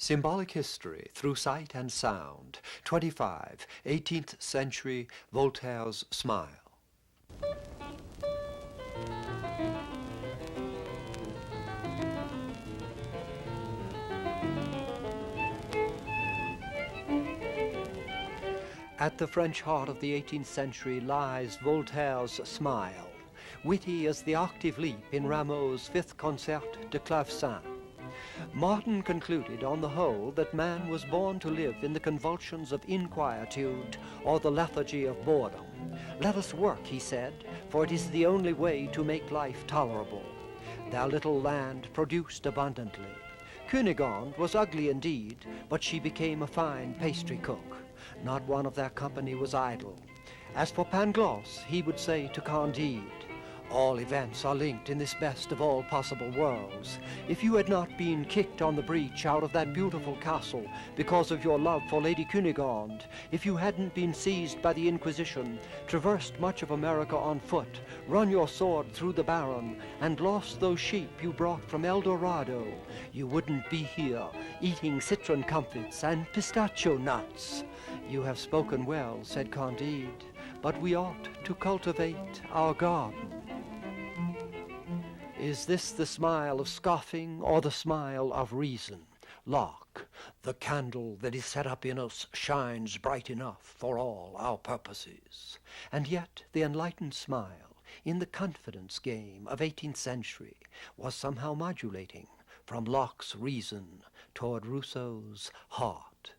Symbolic History Through Sight and Sound. 25. 18th Century Voltaire's Smile. At the French heart of the 18th century lies Voltaire's smile, witty as the octave leap in Rameau's Fifth Concert de Clavecin. Martin concluded on the whole that man was born to live in the convulsions of inquietude or the lethargy of boredom. Let us work, he said, for it is the only way to make life tolerable. Their little land produced abundantly. Cunegonde was ugly indeed, but she became a fine pastry cook. Not one of their company was idle. As for Pangloss, he would say to Candide, "All events are linked in this best of all possible worlds. If you had not been kicked on the breach out of that beautiful castle because of your love for Lady Cunegonde, if you hadn't been seized by the Inquisition, traversed much of America on foot, run your sword through the Baron, and lost those sheep you brought from El Dorado, you wouldn't be here eating citron comfits and pistachio nuts." "You have spoken well," said Candide, "but we ought to cultivate our garden." Is this the smile of scoffing or the smile of reason? Locke, the candle that is set up in us shines bright enough for all our purposes. And yet the enlightened smile, in the confidence game of 18th century, was somehow modulating from Locke's reason toward Rousseau's heart.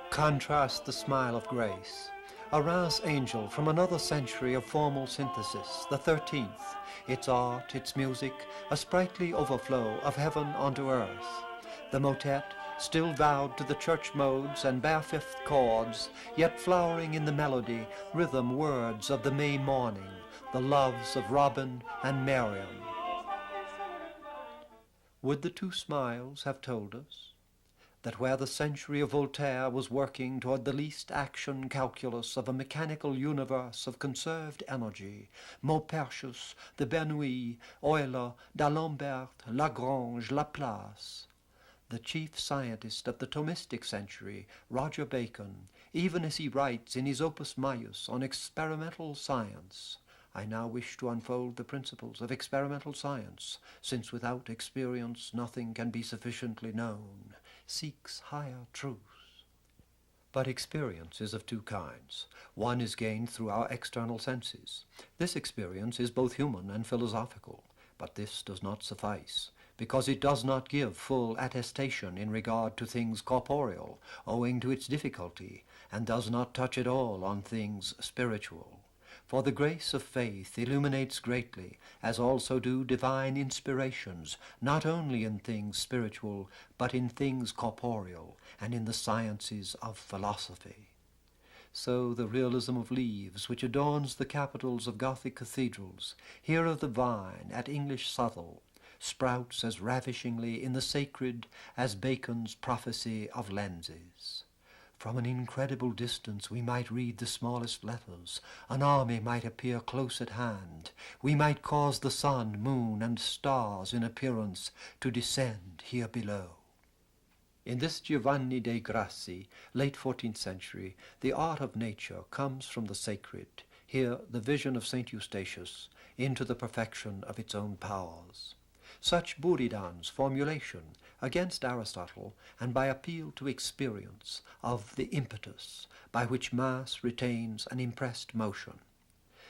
Contrast the smile of grace, a Reims angel from another century of formal synthesis, the 13th, its art, its music, a sprightly overflow of heaven onto earth. The motet, still vowed to the church modes and bare fifth chords, yet flowering in the melody, rhythm, words of the May morning, the loves of Robin and Marian. Would the two smiles have told us that where the century of Voltaire was working toward the least action calculus of a mechanical universe of conserved energy, Maupertuis, the Bernoulli, Euler, D'Alembert, Lagrange, Laplace, the chief scientist of the Thomistic century, Roger Bacon, even as he writes in his Opus Maius on experimental science, "I now wish to unfold the principles of experimental science, since without experience nothing can be sufficiently known," seeks higher truths. But experience is of two kinds. One is gained through our external senses. This experience is both human and philosophical, but this does not suffice, because it does not give full attestation in regard to things corporeal, owing to its difficulty, and does not touch at all on things spiritual. For the grace of faith illuminates greatly, as also do divine inspirations, not only in things spiritual, but in things corporeal, and in the sciences of philosophy. So the realism of leaves, which adorns the capitals of Gothic cathedrals, here of the vine at English Southall, sprouts as ravishingly in the sacred as Bacon's prophecy of lenses. From an incredible distance we might read the smallest letters, an army might appear close at hand, we might cause the sun, moon, and stars in appearance to descend here below. In this Giovanni dei Grassi, late 14th century, the art of nature comes from the sacred, here the vision of St. Eustatius, into the perfection of its own powers. Such Buridan's formulation against Aristotle, and by appeal to experience, of the impetus by which mass retains an impressed motion.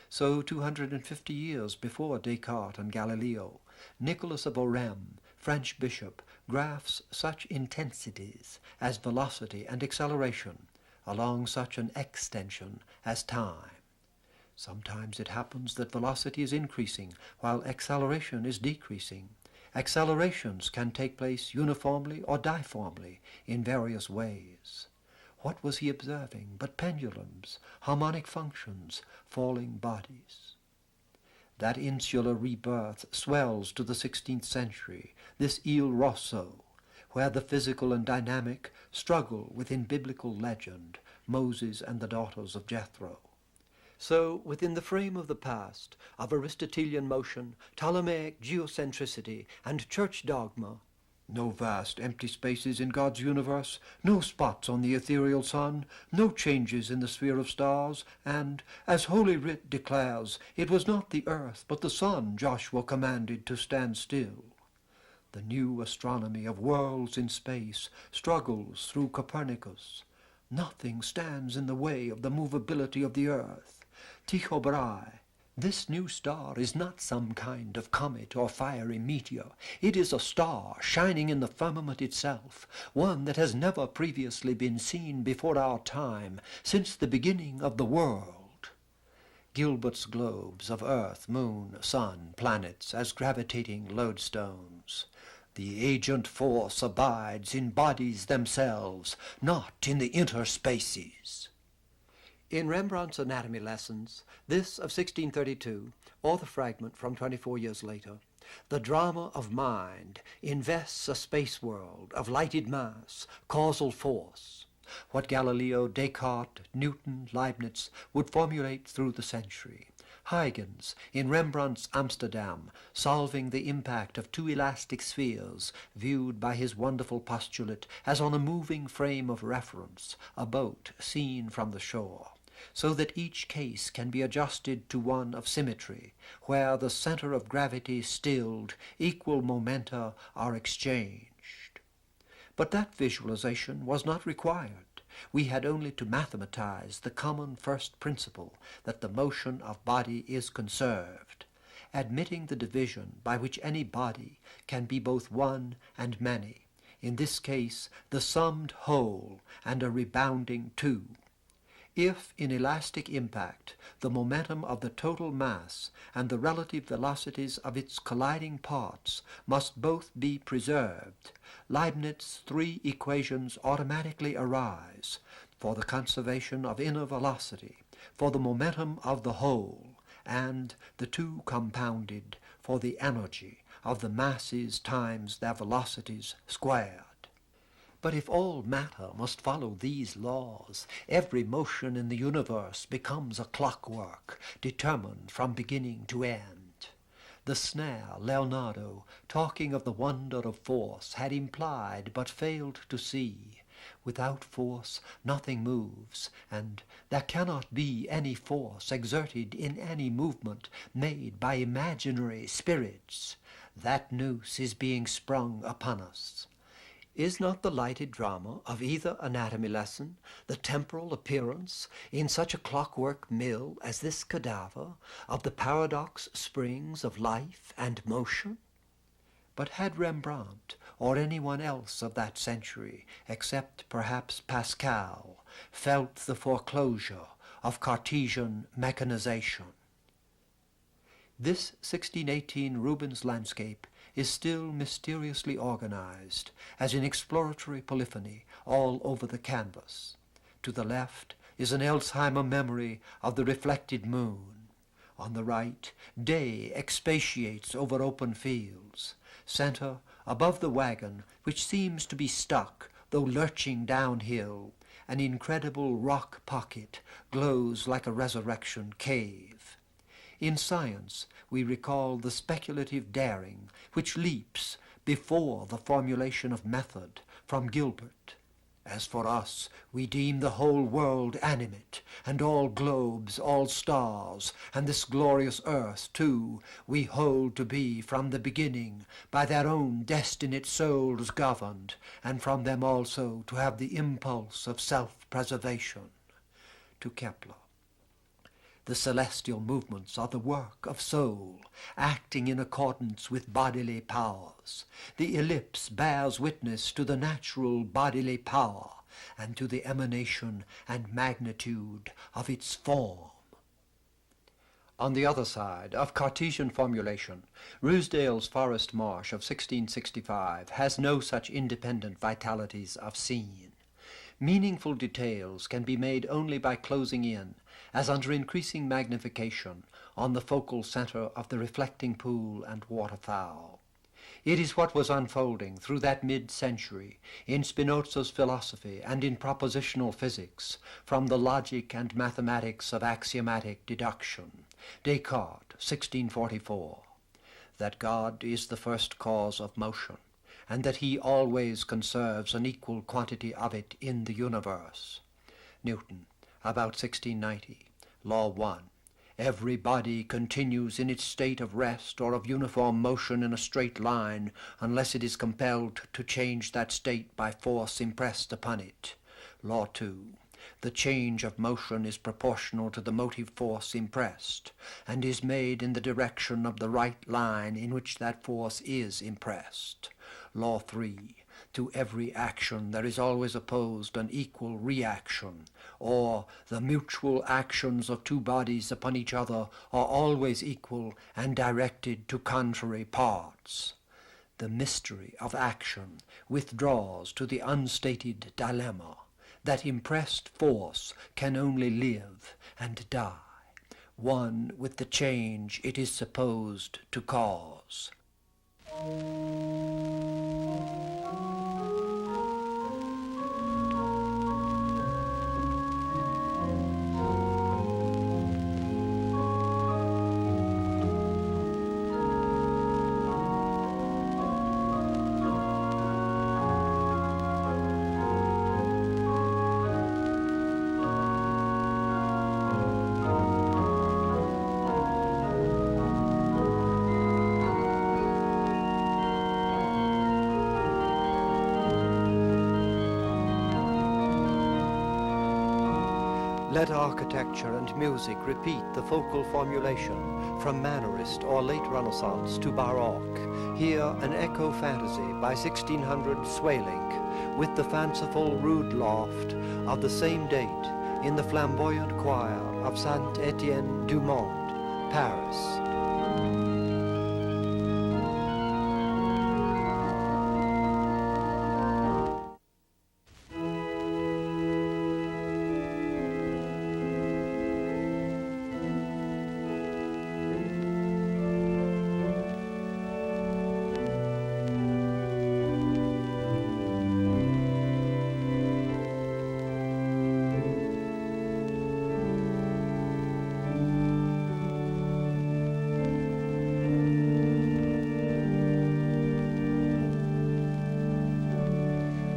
So 250 years before Descartes and Galileo, Nicholas of Orem, French bishop, graphs such intensities as velocity and acceleration along such an extension as time. Sometimes it happens that velocity is increasing while acceleration is decreasing. Accelerations can take place uniformly or diformly in various ways. What was he observing but pendulums, harmonic functions, falling bodies? That insular rebirth swells to the 16th century, this Il Rosso, where the physical and dynamic struggle within biblical legend, Moses and the daughters of Jethro. So, within the frame of the past, of Aristotelian motion, Ptolemaic geocentricity, and church dogma, no vast empty spaces in God's universe, no spots on the ethereal sun, no changes in the sphere of stars, and, as Holy Writ declares, it was not the earth but the sun Joshua commanded to stand still. The new astronomy of worlds in space struggles through Copernicus. Nothing stands in the way of the movability of the earth. Tycho Brahe, this new star is not some kind of comet or fiery meteor. It is a star shining in the firmament itself, one that has never previously been seen before our time, since the beginning of the world. Gilbert's globes of earth, moon, sun, planets as gravitating lodestones. The agent force abides in bodies themselves, not in the interspaces. In Rembrandt's anatomy lessons, this of 1632, or the fragment from 24 years later, the drama of mind invests a space world of lighted mass, causal force, what Galileo, Descartes, Newton, Leibniz would formulate through the century. Huygens, in Rembrandt's Amsterdam, solving the impact of two elastic spheres, viewed by his wonderful postulate as on a moving frame of reference, a boat seen from the shore, so that each case can be adjusted to one of symmetry, where the center of gravity stilled, equal momenta are exchanged. But that visualization was not required. We had only to mathematize the common first principle that the motion of body is conserved, admitting the division by which any body can be both one and many, in this case the summed whole and a rebounding two. If in elastic impact the momentum of the total mass and the relative velocities of its colliding parts must both be preserved, Leibniz's three equations automatically arise for the conservation of inner velocity, for the momentum of the whole, and the two compounded for the energy of the masses times their velocities squared. But if all matter must follow these laws, every motion in the universe becomes a clockwork, determined from beginning to end. The snare Leonardo, talking of the wonder of force, had implied but failed to see. Without force nothing moves, and there cannot be any force exerted in any movement made by imaginary spirits. That noose is being sprung upon us. Is not the lighted drama of either anatomy lesson the temporal appearance in such a clockwork mill as this cadaver of the paradox springs of life and motion? But had Rembrandt, or anyone else of that century, except perhaps Pascal, felt the foreclosure of Cartesian mechanization? This 1618 Rubens landscape is still mysteriously organized as in exploratory polyphony all over the canvas. To the left is an Alzheimer memory of the reflected moon. On the right, day expatiates over open fields. Center, above the wagon, which seems to be stuck, though lurching downhill, an incredible rock pocket glows like a resurrection cave. In science, we recall the speculative daring which leaps before the formulation of method from Gilbert. As for us, we deem the whole world animate, and all globes, all stars, and this glorious earth, too, we hold to be from the beginning by their own destinate souls governed, and from them also to have the impulse of self-preservation. To Kepler. The celestial movements are the work of soul, acting in accordance with bodily powers. The ellipse bears witness to the natural bodily power and to the emanation and magnitude of its form. On the other side of Cartesian formulation, Ruysdael's Forest Marsh of 1665 has no such independent vitalities of scene. Meaningful details can be made only by closing in, as under increasing magnification, on the focal center of the reflecting pool and waterfowl. It is what was unfolding through that mid-century in Spinoza's philosophy and in propositional physics, from the logic and mathematics of axiomatic deduction. Descartes, 1644, that God is the first cause of motion, and that he always conserves an equal quantity of it in the universe. Newton, about 1690, Law 1. Every body continues in its state of rest or of uniform motion in a straight line unless it is compelled to change that state by force impressed upon it. Law 2. The change of motion is proportional to the motive force impressed, and is made in the direction of the right line in which that force is impressed. Law 3. To every action there is always opposed an equal reaction, or the mutual actions of two bodies upon each other are always equal and directed to contrary parts. The mystery of action withdraws to the unstated dilemma that impressed force can only live and die, one with the change it is supposed to cause. Let architecture and music repeat the focal formulation from Mannerist or late Renaissance to Baroque. Here an echo fantasy by 1600 Swalink with the fanciful rude loft of the same date in the flamboyant choir of Saint-Étienne-du-Mont, Paris.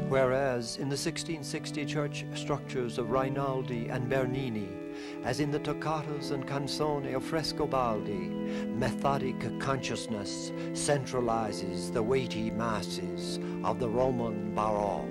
Whereas in the 1660 church structures of Rinaldi and Bernini, as in the toccatas and canzoni of Frescobaldi, methodic consciousness centralizes the weighty masses of the Roman Baroque.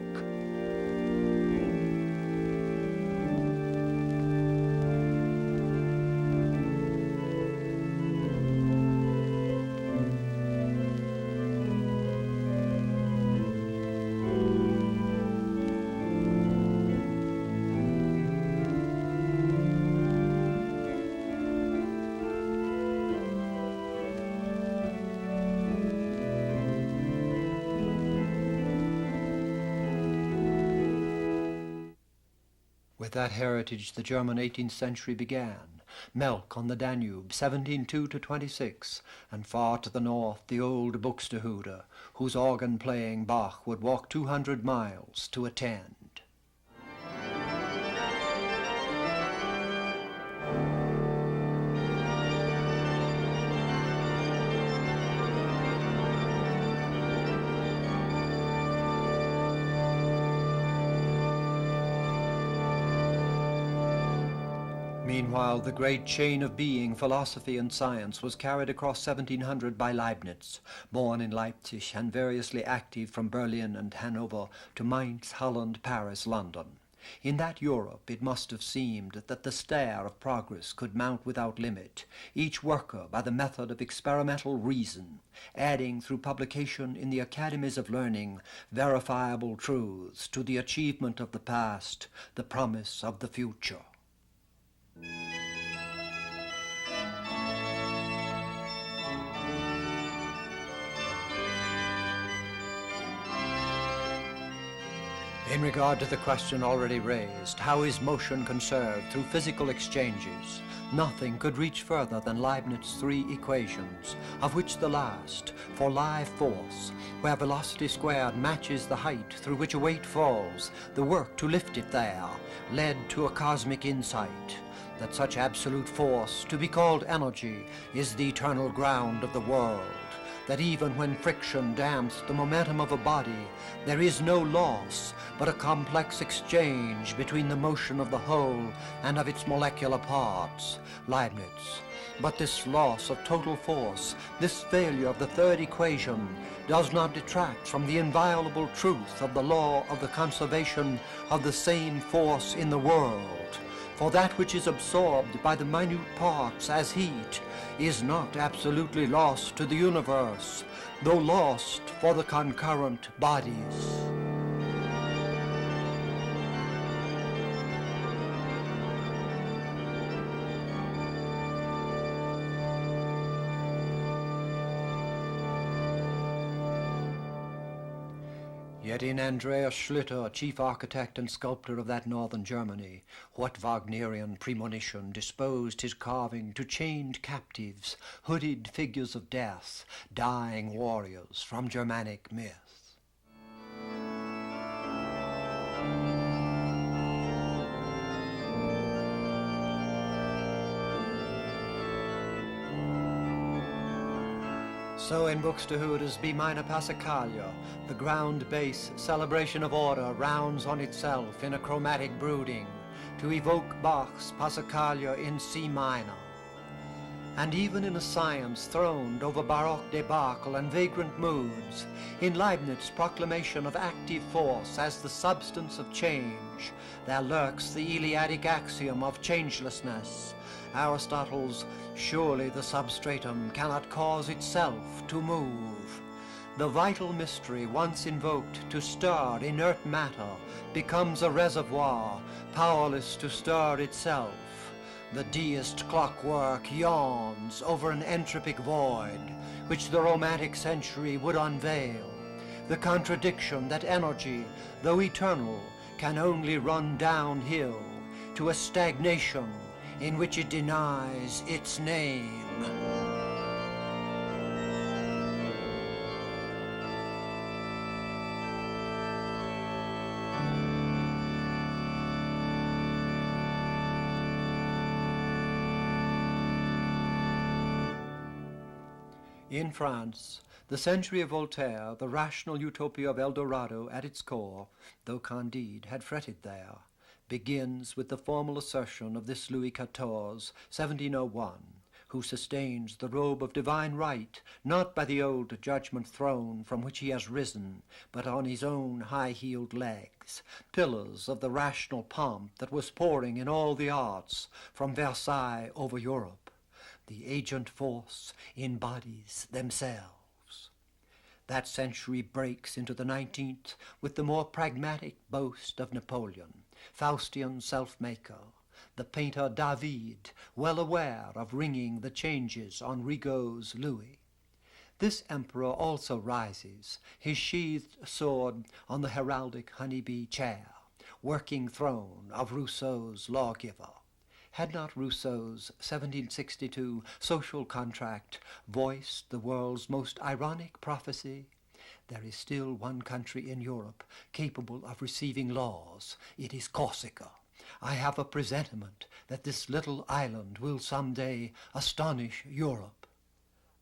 With that heritage the German 18th century began. Melk on the Danube, 1702-26, and far to the north the old Buxtehude, whose organ-playing Bach would walk 200 miles to attend. Meanwhile, the great chain of being, philosophy and science, was carried across 1700 by Leibniz, born in Leipzig and variously active from Berlin and Hanover to Mainz, Holland, Paris, London. In that Europe it must have seemed that the stair of progress could mount without limit, each worker by the method of experimental reason, adding through publication in the academies of learning verifiable truths to the achievement of the past, the promise of the future. In regard to the question already raised, how is motion conserved through physical exchanges? Nothing could reach further than Leibniz's three equations, of which the last, for live force, where velocity squared matches the height through which a weight falls, the work to lift it there, led to a cosmic insight, that such absolute force, to be called energy, is the eternal ground of the world, that even when friction damps the momentum of a body, there is no loss, but a complex exchange between the motion of the whole and of its molecular parts, Leibniz. But this loss of total force, this failure of the third equation, does not detract from the inviolable truth of the law of the conservation of the same force in the world. For that which is absorbed by the minute parts as heat is not absolutely lost to the universe, though lost for the concurrent bodies. Yet in Andreas Schlitter, chief architect and sculptor of that northern Germany, what Wagnerian premonition disposed his carving to chained captives, hooded figures of death, dying warriors from Germanic myth? So in Buxtehude's B minor Passacaglia, the ground bass celebration of order rounds on itself in a chromatic brooding to evoke Bach's Passacaglia in C minor. And even in a science throned over Baroque debacle and vagrant moods, in Leibniz's proclamation of active force as the substance of change, there lurks the Eleatic axiom of changelessness, Aristotle's "surely the substratum cannot cause itself to move." The vital mystery once invoked to stir inert matter becomes a reservoir powerless to stir itself. The deist clockwork yawns over an entropic void which the Romantic century would unveil. The contradiction that energy, though eternal, can only run downhill to a stagnation in which it denies its name. In France, the century of Voltaire, the rational utopia of El Dorado at its core, though Candide had fretted there, begins with the formal assertion of this Louis XIV, 1701, who sustains the robe of divine right, not by the old judgment throne from which he has risen, but on his own high-heeled legs, pillars of the rational pomp that was pouring in all the arts from Versailles over Europe. The agent force embodies themselves. That century breaks into the 19th with the more pragmatic boast of Napoleon, Faustian self-maker, the painter David, well aware of ringing the changes on Rigaud's Louis. This emperor also rises, his sheathed sword on the heraldic honeybee chair, working throne of Rousseau's lawgiver. Had not Rousseau's 1762 social contract voiced the world's most ironic prophecy? There is still one country in Europe capable of receiving laws. It is Corsica. I have a presentiment that this little island will someday astonish Europe.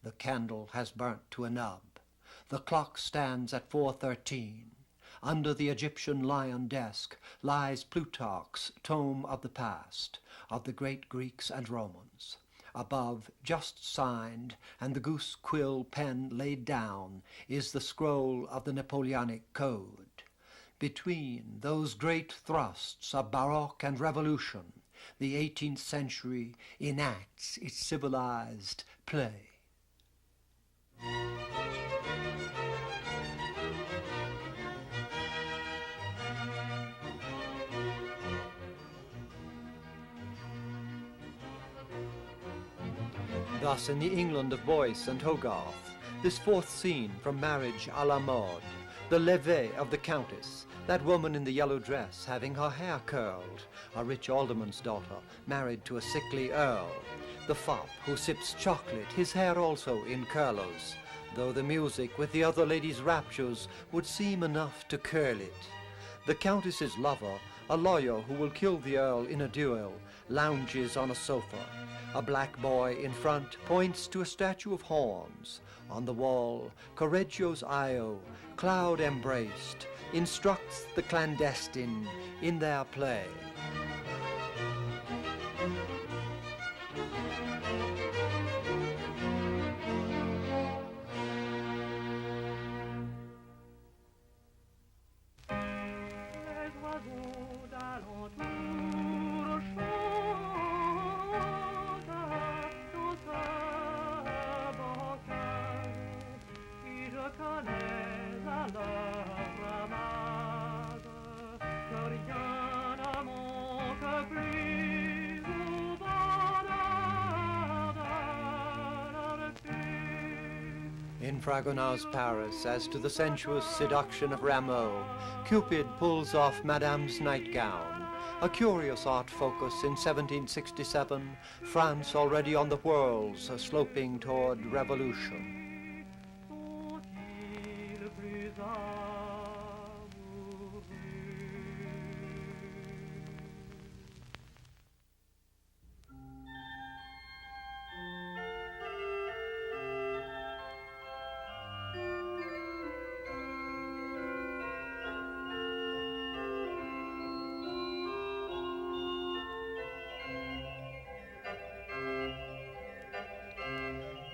The candle has burnt to a nub. The clock stands at 4:13. Under the Egyptian lion desk lies Plutarch's Tome of the Past, of the great Greeks and Romans. Above, just signed, and the goose quill pen laid down, is the scroll of the Napoleonic Code. Between those great thrusts of Baroque and Revolution, the 18th century enacts its civilized play. Thus, in the England of Boyce and Hogarth, this fourth scene from Marriage à la Mode, the levee of the Countess, That woman in the yellow dress, having her hair curled, a rich alderman's daughter, married to a sickly earl. The fop who sips chocolate, his hair also in curlers, though the music with the other ladies' raptures would seem enough to curl it. The countess's lover, a lawyer who will kill the earl in a duel, lounges on a sofa. A black boy in front points to a statue of horns. On the wall, Correggio's Io, cloud embraced, instructs the clandestine in their play. In Fragonard's Paris, as to the sensuous seduction of Rameau, Cupid pulls off Madame's nightgown, a curious art focus in 1767, France already on the whirls, sloping toward revolution.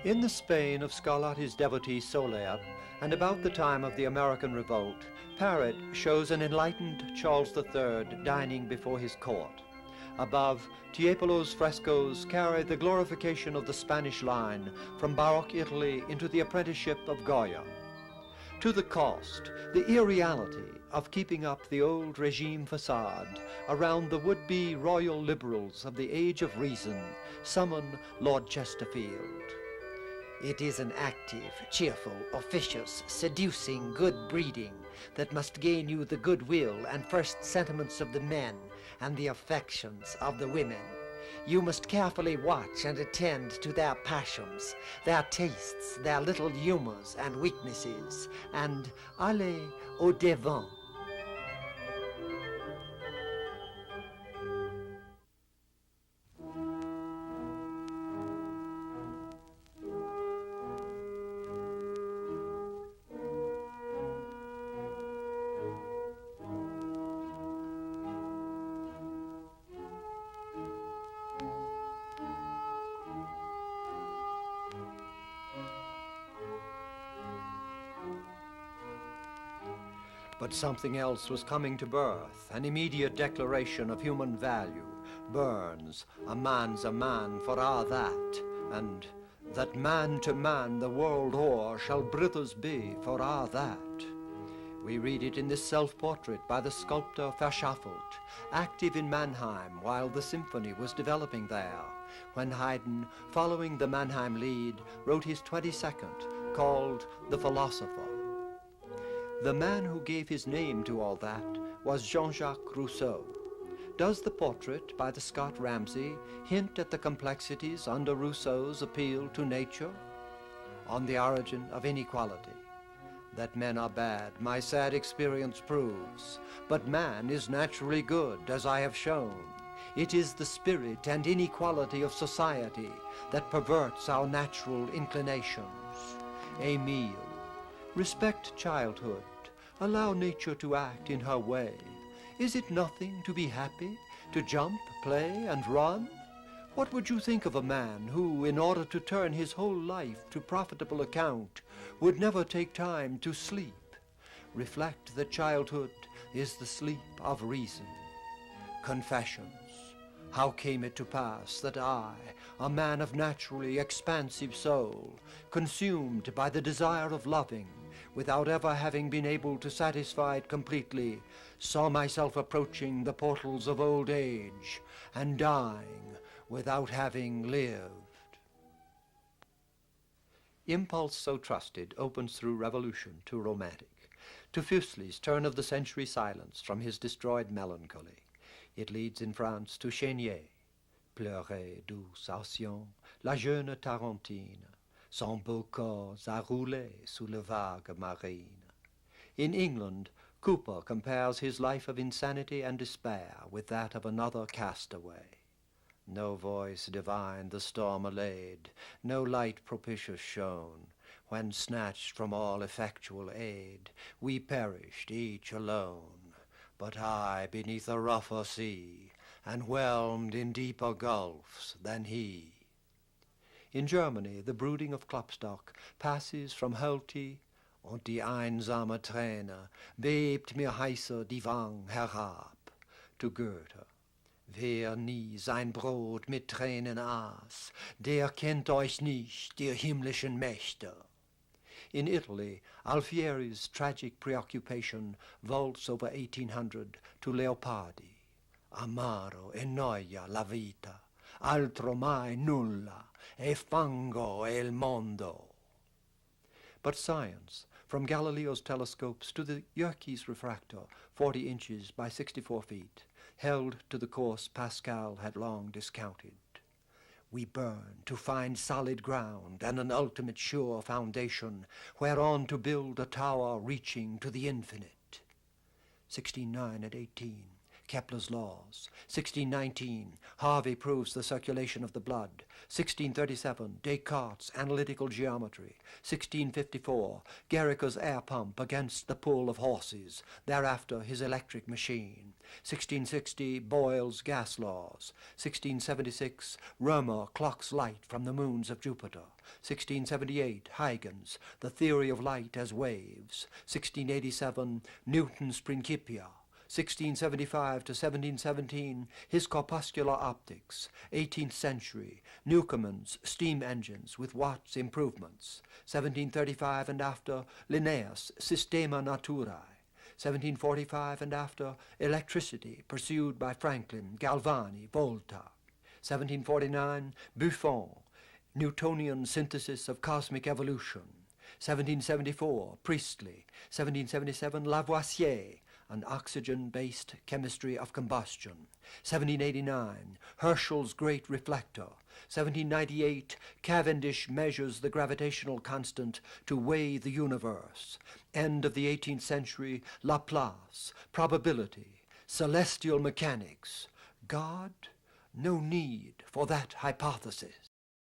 In the Spain of Scarlatti's devotee Soler, and about the time of the American Revolt, Parrot shows an enlightened Charles III dining before his court. Above, Tiepolo's frescoes carry the glorification of the Spanish line from Baroque Italy into the apprenticeship of Goya. To the cost, the irreality of keeping up the old regime facade around the would-be royal liberals of the Age of Reason summon Lord Chesterfield. It is an active, cheerful, officious, seducing good breeding that must gain you the goodwill and first sentiments of the men and the affections of the women. You must carefully watch and attend to their passions, their tastes, their little humors and weaknesses, and aller au devant. But something else was coming to birth, an immediate declaration of human value. Burns, a man's a man for a' that, and that man to man the world o'er shall brothers be for a' that. We read it in this self-portrait by the sculptor Verschaffelt, active in Mannheim while the symphony was developing there, when Haydn, following the Mannheim lead, wrote his 22nd, called The Philosopher. The man who gave his name to all that was Jean-Jacques Rousseau. Does the portrait by the Scott Ramsay hint at the complexities under Rousseau's appeal to nature? On the origin of inequality. That men are bad, my sad experience proves, but man is naturally good, as I have shown. It is the spirit and inequality of society that perverts our natural inclinations. Emile, respect childhood. Allow nature to act in her way. Is it nothing to be happy, to jump, play, and run? What would you think of a man who, in order to turn his whole life to profitable account, would never take time to sleep? Reflect that childhood is the sleep of reason. Confessions. How came it to pass that I, a man of naturally expansive soul, consumed by the desire of loving, without ever having been able to satisfy it completely, saw myself approaching the portals of old age and dying without having lived? Impulse so trusted opens through revolution to romantic. to Fuseli's turn-of-the-century silence from his destroyed melancholy. It leads in France to Chénier. Pleurait douce Alcyon, la jeune Tarentine, son beau corps a roulé sous le vague marine. In England, Cooper compares his life of insanity and despair with that of another castaway. No voice divine the storm allayed, no light propitious shone, when snatched from all effectual aid, we perished each alone. But I beneath a rougher sea, and whelmed in deeper gulfs than he. In Germany, the brooding of Klopstock passes from Hölty und die einsame Träne bebt mir heißer die Wang herab to Goethe. Wer nie sein Brot mit Tränen aß, der kennt euch nicht, ihr himmlischen Mächte. In Italy, Alfieri's tragic preoccupation vaults over 1800 to Leopardi. Amaro e noia la vita, altro mai nulla, e fango e il mondo. But science, from Galileo's telescopes to the Yerkes refractor, 40 inches by 64 feet, held to the course Pascal had long discounted. We burn to find solid ground and an ultimate sure foundation whereon to build a tower reaching to the infinite. 1609 and 18, Kepler's laws. 1619, Harvey proves the circulation of the blood. 1637, Descartes' analytical geometry. 1654, Guerrica's air pump against the pull of horses, thereafter his electric machine. 1660, Boyle's gas laws. 1676, Römer clocks light from the moons of Jupiter. 1678, Huygens, the theory of light as waves. 1687, Newton's Principia. 1675 to 1717, his corpuscular optics. 18th century, Newcomen's steam engines with Watt's improvements. 1735 and after, Linnaeus' Systema Naturae. 1745 and after, electricity pursued by Franklin, Galvani, Volta. 1749, Buffon, Newtonian synthesis of cosmic evolution. 1774, Priestley. 1777, Lavoisier, an oxygen-based chemistry of combustion. 1789, Herschel's great reflector. 1798, Cavendish measures the gravitational constant to weigh the universe. End of the 18th century, Laplace, probability, celestial mechanics. God? No need for that hypothesis.